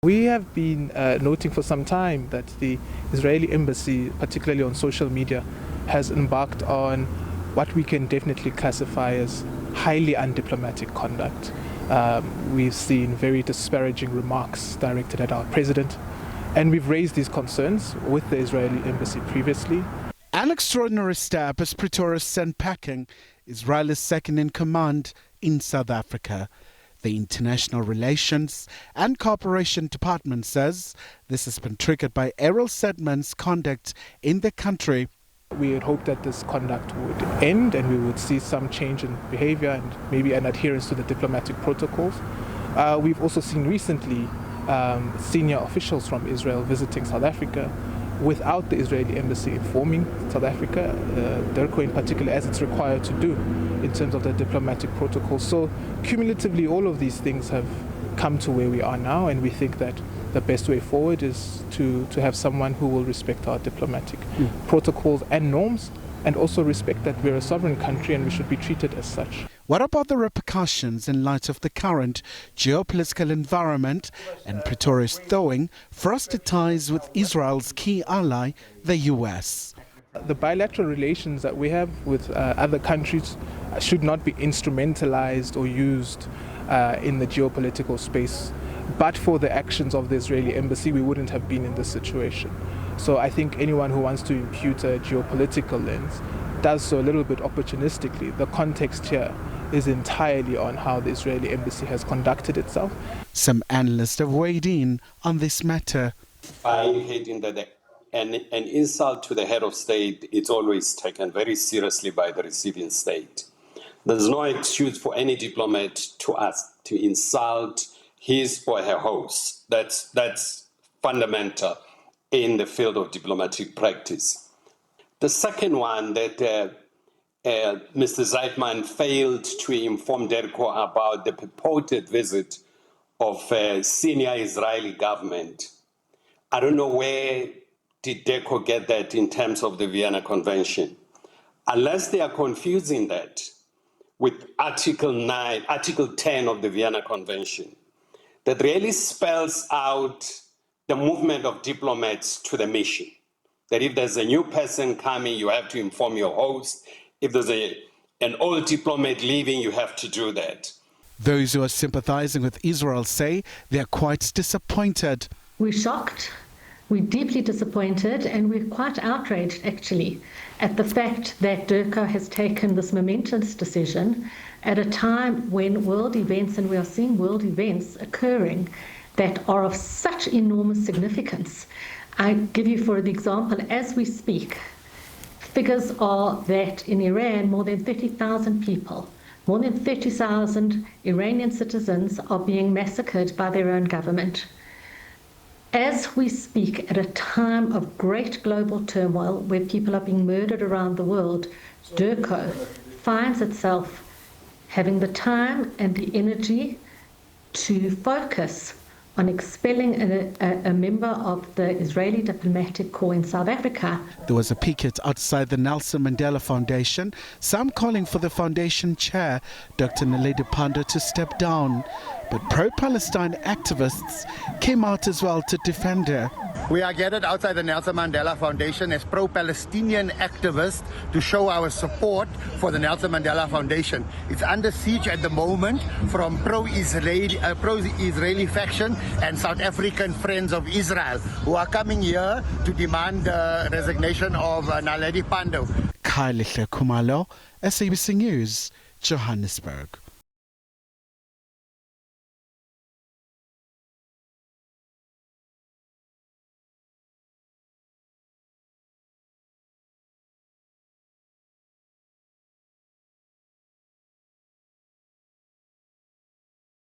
We have been noting for some time that the Israeli embassy, particularly on social media, has embarked on what we can definitely classify as highly undiplomatic conduct. We've seen very disparaging remarks directed at our president, and we've raised these concerns with the Israeli embassy previously. An extraordinary step as Pretoria sent packing Israel's second-in-command in South Africa. The International Relations and Cooperation Department says this has been triggered by Ariel Seidman's conduct in the country. We had hoped that this conduct would end and we would see some change in behavior and maybe an adherence to the diplomatic protocols. We've also seen recently senior officials from Israel visiting South Africa without the Israeli embassy informing South Africa, DIRCO in particular, as it's required to do in terms of the diplomatic protocol. So cumulatively, all of these things have come to where we are now, and we think that the best way forward is to have someone who will respect our diplomatic protocols and norms, and also respect that we're a sovereign country and we should be treated as such. What about the repercussions in light of the current geopolitical environment and Pretoria's thawing frosted ties with Israel's key ally, the US? The bilateral relations that we have with other countries should not be instrumentalized or used in the geopolitical space. But for the actions of the Israeli embassy, we wouldn't have been in this situation. So I think anyone who wants to impute a geopolitical lens does so a little bit opportunistically. The context here is entirely on how the Israeli embassy has conducted itself. Some analysts have weighed in on this matter. By indicating that an insult to the head of state is always taken very seriously by the receiving state. There's no excuse for any diplomat to insult his or her host. That's fundamental in the field of diplomatic practice. The second one, that Mr. Seidman failed to inform DIRCO about the purported visit of senior Israeli government. I don't know where did DIRCO get that in terms of the Vienna Convention. Unless they are confusing that with Article 10 of the Vienna Convention, that really spells out the movement of diplomats to the mission. That if there's a new person coming, you have to inform your host. If there's an old diplomat leaving, you have to do that. Those who are sympathizing with Israel say they are quite disappointed. We're shocked, we're deeply disappointed, and we're quite outraged, actually, at the fact that DIRCO has taken this momentous decision at a time when world events, and we are seeing world events occurring that are of such enormous significance. I give you for the example, as we speak, figures are that in Iran, more than 30,000 people, more than 30,000 Iranian citizens are being massacred by their own government. As we speak, at a time of great global turmoil where people are being murdered around the world, DIRCO finds itself having the time and the energy to focus on expelling a member of the Israeli diplomatic corps in South Africa. There was a picket outside the Nelson Mandela Foundation, some calling for the foundation chair, Dr. Naledi Pandor, to step down. But pro-Palestine activists came out as well to defend her. We are gathered outside the Nelson Mandela Foundation as pro-Palestinian activists to show our support for the Nelson Mandela Foundation. It's under siege at the moment from pro-Israeli faction and South African Friends of Israel, who are coming here to demand the resignation of Naledi Pandor. Khayelihle Khumalo, SABC News, Johannesburg.